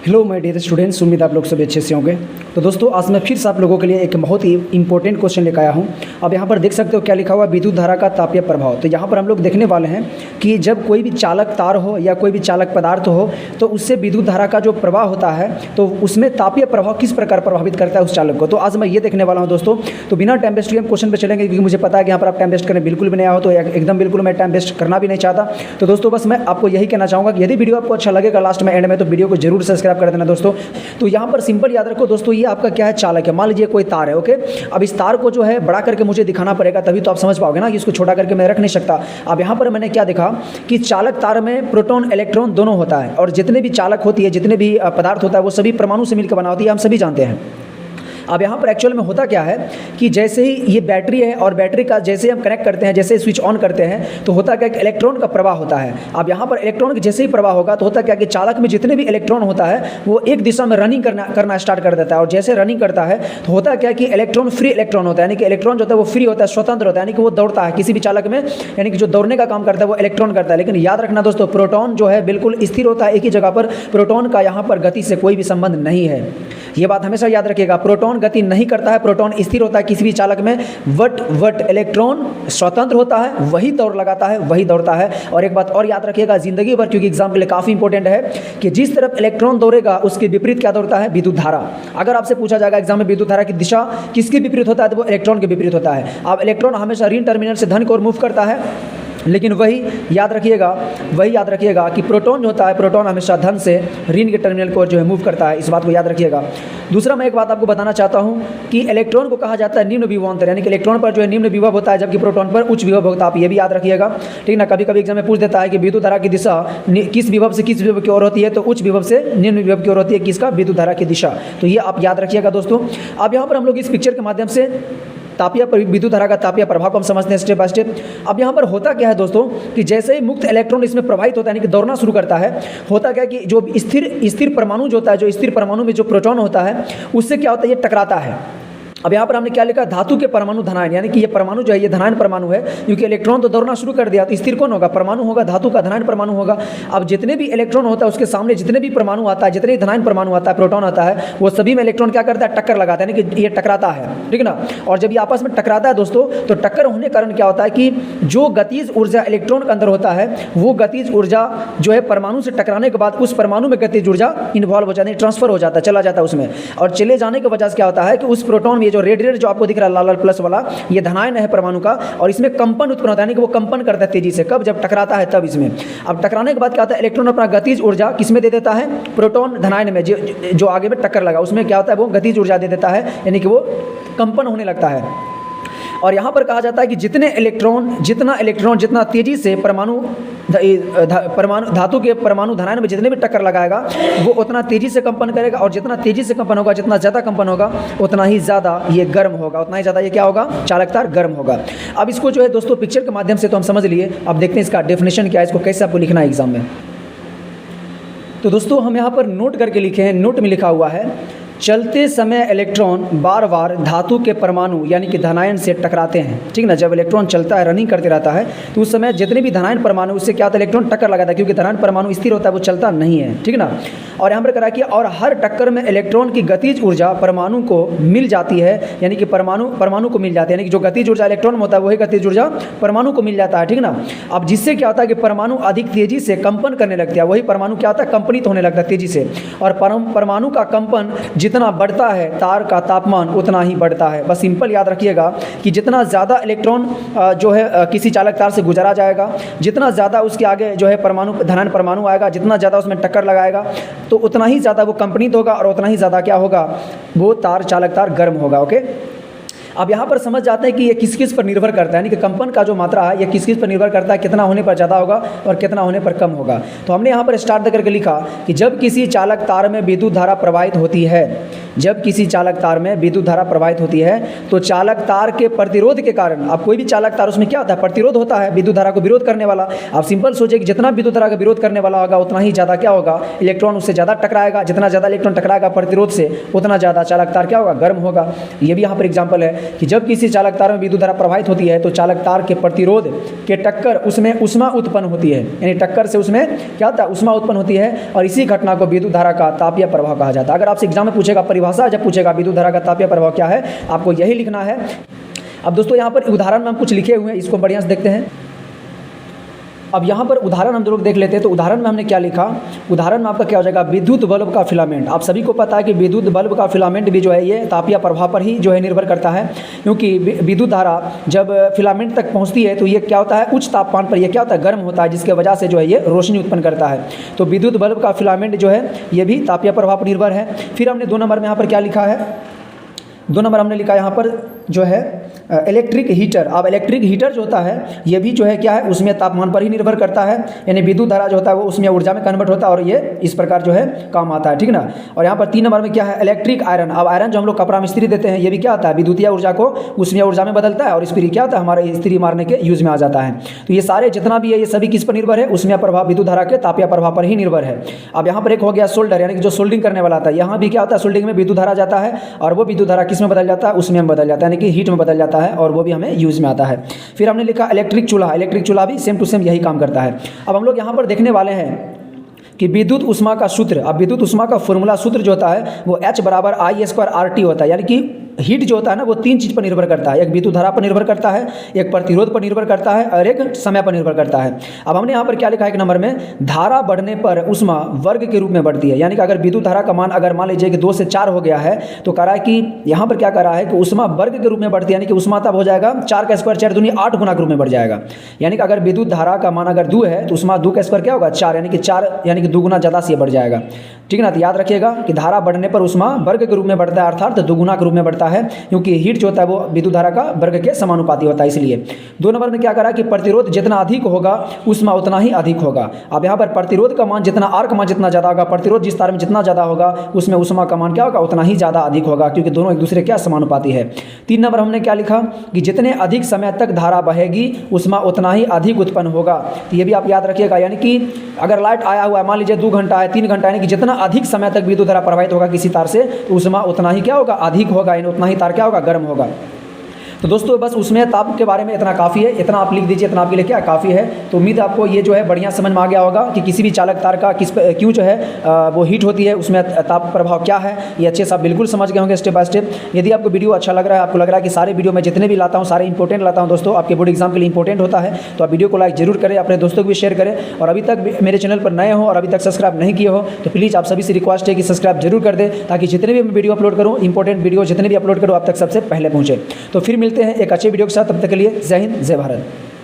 Hello my dear students, उम्मीद आप लोग सभी अच्छे से होंगे। तो दोस्तों, आज मैं फिर से आप लोगों के लिए एक बहुत ही इंपॉर्टेंट क्वेश्चन लेकर आया हूं। अब यहाँ पर देख सकते हो क्या लिखा हुआ, विद्युत धारा का तापीय प्रभाव। तो यहाँ पर हम लोग देखने वाले हैं कि जब कोई भी चालक तार हो या कोई भी चालक पदार्थ हो तो उससे विद्युत धारा का जो प्रवाह होता है तो उसमें तापीय प्रभाव किस प्रकार प्रभावित करता है उस चालक को। तो आज मैं ये देखने वाला हूँ दोस्तों। तो बिना टाइम वेस्ट के हम क्वेश्चन पर चलेंगे, क्योंकि मुझे पता है कि यहाँ पर आप टाइम वेस्ट करने बिल्कुल भी नहीं आओ, तो एकदम बिल्कुल मैं टाइम वेस्ट करना भी नहीं चाहता। तो दोस्तों, बस मैं आपको यही कहना चाहूँगा कि यदि वीडियो आपको अच्छा लगेगा लास्ट में एंड में, तो वीडियो को जरूर सब्सक्राइब कर देना दोस्तों। तो यहाँ पर सिंपल याद रखो दोस्तों, ये आपका क्या है, चालक है। मान लीजिए कोई तार है, ओके। अब इस तार को जो है बड़ा करके मुझे दिखाना पड़ेगा, तभी तो आप समझ पाओगे ना कि इसको छोटा करके मैं रख नहीं सकता। अब यहाँ पर मैंने क्या देखा कि चालक तार में प्रोटॉन इलेक्ट्रॉन दोनों होता है, और जितने भी चालक होती है, जितने भी पदार्थ होता है, वो सभी परमाणु से मिलकर बना होती है, हम सभी जानते हैं। अब यहाँ पर एक्चुअल में होता क्या है कि जैसे ही ये बैटरी है और बैटरी का जैसे हम कनेक्ट करते हैं, जैसे स्विच ऑन करते हैं, तो होता क्या कि इलेक्ट्रॉन का प्रवाह होता है। अब यहाँ पर इलेक्ट्रॉन के जैसे ही प्रवाह होगा तो होता क्या कि चालक में जितने भी इलेक्ट्रॉन होता है वो एक दिशा में रनिंग करना स्टार्ट कर देता है। और जैसे रनिंग करता है तो होता क्या कि इलेक्ट्रॉन फ्री इलेक्ट्रॉन होता है, यानी कि इलेक्ट्रॉन जो होता है वो फ्री होता है, स्वतंत्र होता है, यानी कि वो दौड़ता है किसी भी चालक में, यानी कि जो दौड़ने का काम करता है वो इलेक्ट्रॉन करता है। लेकिन याद रखना दोस्तों, प्रोटॉन जो है बिल्कुल स्थिर होता है एक ही जगह पर। प्रोटॉन का यहाँ पर गति से कोई भी संबंध नहीं है, ये बात हमेशा याद रखिएगा। प्रोटॉन गति नहीं करता है, प्रोटॉन स्थिर होता है किसी भी चालक में। वट इलेक्ट्रॉन स्वतंत्र होता है, वही दौड़ लगाता है, वही दौड़ता है। और एक बात और याद रखिएगा जिंदगी भर, क्योंकि एग्जाम के लिए काफी इंपॉर्टेंट है, कि जिस तरफ इलेक्ट्रॉन दौड़ेगा उसके विपरीत क्या दौड़ता है, विद्युत धारा। अगर आपसे पूछा जाएगा एग्जाम में विद्युत धारा की दिशा किसके विपरीत होता है, तो वो इलेक्ट्रॉन के विपरीत होता है। अब इलेक्ट्रॉन हमेशा ऋण टर्मिनल से धन की ओर मूव करता है, लेकिन वही याद रखिएगा कि प्रोटॉन जो होता है, प्रोटॉन हमेशा धन से ऋण के टर्मिनल को जो है मूव करता है। इस बात को याद रखिएगा। दूसरा मैं एक बात आपको बताना चाहता हूं कि इलेक्ट्रॉन को कहा जाता है निम्न विभवांतर, यानी कि इलेक्ट्रॉन पर जो है निम्न विभव होता है, जबकि प्रोटॉन पर उच्च विभव होता है। आप ये भी याद रखिएगा, ठीक ना। कभी कभी एग्जाम में पूछ देता है कि विद्युत धारा की दिशा किस विभव से किस विभव की ओर होती है, तो उच्च विभव से निम्न विभव की ओर होती है किसका, विद्युत धारा की दिशा। तो ये आप याद रखिएगा दोस्तों। अब यहाँ पर हम लोग इस पिक्चर के माध्यम से विद्युत धारा का तापीय प्रभाव को हम समझते हैं स्टेप बाय स्टेप। अब यहाँ पर होता क्या है दोस्तों कि जैसे ही मुक्त इलेक्ट्रॉन इसमें प्रवाहित होता है, यानी कि दौड़ना शुरू करता है, होता क्या है कि जो स्थिर परमाणु जो होता है, जो स्थिर परमाणु में जो प्रोटॉन होता है, उससे क्या होता है, ये टकराता है। अब यहाँ पर हमने क्या लिखा, धातु के परमाणु धनायन, यानी कि ये परमाणु जो है ये धनायन परमाणु है, क्योंकि इलेक्ट्रॉन तो दौड़ना शुरू कर दिया, तो स्थिर कौन होगा, परमाणु होगा, धातु का धनायन परमाणु होगा। अब जितने भी इलेक्ट्रॉन होता है उसके सामने जितने भी परमाणु आता है, जितने धनायन परमाणु आता है, प्रोटॉन आता है, वो सभी में इलेक्ट्रॉन क्या करता है, टक्कर लगाता है, यानी कि ये टकराता है, ठीक ना। और जब ये आपस में टकराता है दोस्तों, तो टक्कर होने के कारण क्या होता है कि जो गतिज ऊर्जा इलेक्ट्रॉन के अंदर होता है, वो गतिज ऊर्जा जो है परमाणु से टकराने के बाद उस परमाणु में गतिज ऊर्जा इन्वॉल्व हो जाती है, ट्रांसफर हो जाता है, चला जाता है उसमें। और चले जाने की वजह से क्या होता है कि उस प्रोटॉन में जो रेड जो आपको दिख रहा है लाल लाल प्लस वाला, ये धनायन है परमाणु का, और इसमें कंपन उत्पन्न होता है, यानी कि वो कंपन करता है तेजी से। कब, जब टकराता है तब इसमें। अब टकराने के बाद क्या होता है, इलेक्ट्रॉन अपना गतिज ऊर्जा किसमें दे देता है, प्रोटॉन धनायन में, जो आगे में टक्कर लगा उसमें क्या होता है, वो गतिज ऊर्जा दे देता है, यानी कि वो कंपन होने लगता है। और यहाँ पर कहा जाता है कि जितना इलेक्ट्रॉन जितना तेजी से परमाणु धातु के परमाणु धनायन में जितने भी टक्कर लगाएगा वो उतना तेजी से कंपन करेगा, और जितना तेजी से कंपन होगा, जितना ज़्यादा कंपन होगा, उतना ही ज़्यादा ये गर्म होगा, उतना ही ज़्यादा ये क्या होगा, चालक तार गर्म होगा। अब इसको जो है दोस्तों पिक्चर के माध्यम से तो हम समझ लिए। अब देखते हैं इसका डेफिनेशन क्या है, इसको कैसे आपको लिखना है एग्जाम में। तो दोस्तों हम यहाँ पर नोट करके लिखे हैं, नोट में लिखा हुआ है, चलते समय इलेक्ट्रॉन बार बार धातु के परमाणु यानी कि धनायन से टकराते हैं, ठीक ना। जब इलेक्ट्रॉन चलता है, रनिंग करते रहता है, तो उस समय जितने भी धनायन परमाणु, उससे क्या होता है, इलेक्ट्रॉन टक्कर लगाता है, क्योंकि धनायन परमाणु स्थिर होता है, वो चलता नहीं है, ठीक ना। और यहाँ पर करा कि और हर टक्कर में इलेक्ट्रॉन की गतिज ऊर्जा परमाणु को मिल जाती है, यानी कि परमाणु को मिल जाती है, यानी कि जो गतिज ऊर्जा इलेक्ट्रॉन में होता है वही गतिज ऊर्जा परमाणु को मिल जाता है, ठीक ना। अब जिससे क्या होता है कि परमाणु अधिक तेजी से कंपन करने लगता है, वही परमाणु क्या होता है, कंपनित होने लगता है तेजी से। और परमाणु का कंपन जितना बढ़ता है, तार का तापमान उतना ही बढ़ता है। बस सिंपल याद रखिएगा कि जितना ज़्यादा इलेक्ट्रॉन जो है किसी चालक तार से गुजरा जाएगा, जितना ज़्यादा उसके आगे जो है धनायन परमाणु आएगा, जितना ज़्यादा उसमें टक्कर लगाएगा, तो उतना ही ज़्यादा वो कंपनित होगा, और उतना ही ज़्यादा क्या होगा, वो चालक तार गर्म होगा, ओके। अब यहाँ पर समझ जाते हैं कि ये किस किस पर निर्भर करता है, यानी कि कंपन का जो मात्रा है ये किस किस पर निर्भर करता है, कितना होने पर ज़्यादा होगा और कितना होने पर कम होगा। तो हमने यहाँ पर स्टार्ट करके लिखा कि जब किसी चालक तार में विद्युत धारा प्रवाहित होती है, जब किसी चालक तार में विद्युत धारा प्रवाहित होती है तो चालक तार के प्रतिरोध के कारण, अब कोई भी चालक तार उसमें क्या होता है, प्रतिरोध होता है, विद्युत धारा को विरोध करने वाला। आप सिंपल सोचिए कि जितना विद्युत धारा का विरोध करने वाला होगा उतना ही ज़्यादा क्या होगा, इलेक्ट्रॉन उससे ज़्यादा टकराएगा। जितना ज़्यादा इलेक्ट्रॉन टकराएगा प्रतिरोध से उतना ज़्यादा चालक तार क्या होगा, गर्म होगा। ये भी यहाँ पर एग्जाम्पल है कि जब किसी चालक तार में विद्युत धारा प्रवाहित होती है तो चालक तार के प्रतिरोध के टक्कर उसमें ऊष्मा उत्पन्न होती है, यानी टक्कर से उसमें क्या होता है, ऊष्मा उत्पन्न होती है, और इसी घटना को विद्युत धारा का तापीय प्रभाव कहा जाता है। अगर आपसे एग्जाम में पूछेगा परिभाषा, जब पूछेगा विद्युत धारा का तापीय प्रभाव क्या है, आपको यही लिखना है। अब दोस्तों यहाँ पर उदाहरण में हम कुछ लिखे हुए हैं, इसको बढ़िया से देखते हैं। अब यहाँ पर उदाहरण हम लोग देख लेते हैं। तो उदाहरण में हमने क्या लिखा, उदाहरण में आपका क्या हो जाएगा, विद्युत बल्ब का फिलामेंट। आप सभी को पता है कि विद्युत बल्ब का फिलामेंट भी जो है ये तापीय प्रभाव पर ही जो है निर्भर करता है, क्योंकि विद्युत धारा जब फिलामेंट तक पहुँचती है तो ये क्या होता है, उच्च तापमान पर ये क्या होता है, गर्म होता है, जिसके वजह से जो है ये रोशनी उत्पन्न करता है। तो विद्युत बल्ब का फिलामेंट जो है ये भी तापीय प्रभाव पर निर्भर है। फिर हमने 2 नंबर में यहाँ पर क्या लिखा है, 2 नंबर हमने लिखा यहाँ पर जो है इलेक्ट्रिक हीटर। अब इलेक्ट्रिक हीटर जो होता है ये भी जो है क्या है, उसमें तापमान पर ही निर्भर करता है, यानी विद्युत धारा जो होता है वो उसमें ऊर्जा में कन्वर्ट होता है और ये इस प्रकार जो है काम आता है, ठीक ना। और यहाँ पर 3 नंबर में क्या है, इलेक्ट्रिक आयरन। अब आयरन जो हम लोग कपड़ा में इस्त्री देते हैं ये भी क्या होता है, विद्युतीय ऊर्जा को उसमें ऊर्जा में बदलता है और इस्त्री क्या होता है, हमारे इस्त्री मारने के यूज में आ जाता है। तो ये सारे जितना भी है ये सभी किस पर निर्भर है, उसमें प्रभाव विद्युत धारा के तापीय प्रभाव पर ही निर्भर है। अब यहाँ पर एक हो गया सोल्डर, यानी कि जो सोल्डिंग करने वाला था, यहाँ भी क्या होता है, सोल्डिंग में विद्युत धारा जाता है और वो विद्युत धारा किस में बदल जाता है, उसमें बदल जाता है, यानी कि हीट में बदल जाता है और वो भी हमें यूज में आता है। फिर हमने लिखा इलेक्ट्रिक चूल्हा। इलेक्ट्रिक चूल्हा भी सेम टू सेम यही काम करता है। अब हम लोग यहाँ पर देखने वाले हैं कि विद्युत ऊष्मा का सूत्र। अब विद्युत ऊष्मा का फॉर्मूला सूत्र जो होता है वो H बराबर I² RT होता है, यानी कि हीट जो होता है ना वो 3 चीज़ पर निर्भर करता है, एक विद्युत धारा पर निर्भर करता है, एक प्रतिरोध पर निर्भर करता है और एक समय पर निर्भर करता है। अब हमने यहाँ पर क्या लिखा है, 1 नंबर में, धारा बढ़ने पर ऊष्मा वर्ग के रूप में बढ़ती है, यानी कि अगर विद्युत धारा का मान अगर मान लीजिए कि 2 से 4 हो गया है तो कह रहा है कि यहाँ पर क्या कर रहा है कि ऊष्मा वर्ग के रूप में बढ़ती है, यानी कि ऊष्मा तब हो जाएगा 4 का स्क्वायर 4 दूनी 8 गुना के रूप में बढ़ जाएगा। यानी कि अगर विद्युत धारा का मान अगर 2 है तो ऊष्मा 2 का स्क्वायर क्या होगा, 4, यानी कि 4 यानी कि 2 गुना ज़्यादा से बढ़ जाएगा, ठीक है ना। तो याद रखिएगा कि धारा बढ़ने पर ऊष्मा वर्ग के रूप में बढ़ता है, अर्थात 2 गुना के रूप में बढ़ता है, क्योंकि हीट जो होता है वो विद्युत धारा का वर्ग के समानुपाती होता है। इसलिए 2 नंबर में क्या करा कि प्रतिरोध जितना अधिक होगा ऊष्मा उतना ही अधिक होगा। अब यहाँ पर प्रतिरोध का मान जितना, आर का मान जितना ज़्यादा होगा, प्रतिरोध जिस तार में जितना ज़्यादा होगा उसमें ऊष्मा का मान क्या होगा, उतना ही ज़्यादा अधिक होगा, क्योंकि दोनों एक दूसरे क्या समानुपाती है। 3 नंबर हमने क्या लिखा कि जितने अधिक समय तक धारा बहेगी ऊष्मा उतना ही अधिक उत्पन्न होगा। तो ये भी आप याद रखिएगा, यानी कि अगर लाइट आया हुआ है, मान लीजिए 2 घंटा है, 3 घंटा, यानी कि जितना अधिक समय तक विद्युत धारा प्रवाहित होगा किसी तार से तो ऊष्मा उतना ही क्या होगा, अधिक होगा, यानी उतना ही तार क्या होगा, गर्म होगा। तो दोस्तों बस उसमें ताप के बारे में इतना काफ़ी है, इतना आप लिख दीजिए, इतना आपके लिए क्या काफ़ी है। तो उम्मीद है आपको ये जो है बढ़िया समझ में आ गया होगा कि किसी भी चालक तार का क्यों जो है वो हीट होती है, उसमें ताप प्रभाव क्या है, ये अच्छे से आप बिल्कुल समझ गए होंगे स्टेप बाय स्टेप। यदि आपको वीडियो अच्छा लग रहा है, आपको लग रहा है कि सारे वीडियो मैं जितने भी लाता हूँ सारे इंपॉर्टेंट लाता हूँ दोस्तों, आपके बोर्ड एग्जाम के लिए इंपॉर्टेंट होता है, तो आप वीडियो को लाइक जरूर करें, अपने दोस्तों को भी शेयर करें, और अभी तक मेरे चैनल पर नए हो और अभी तक सब्सक्राइब नहीं किए हो तो प्लीज़ आप सभी से रिक्वेस्ट है कि सब्सक्राइब जरूर कर दें, ताकि जितने भी मैं वीडियो अपलोड करूँ, इंपॉर्टेंट वीडियो जितने भी अपलोड करूँ आप तक सबसे पहले पहुँचे। तो फिर मिलते हैं एक अच्छे वीडियो के साथ, तब तक के लिए जय हिंद, जय भारत।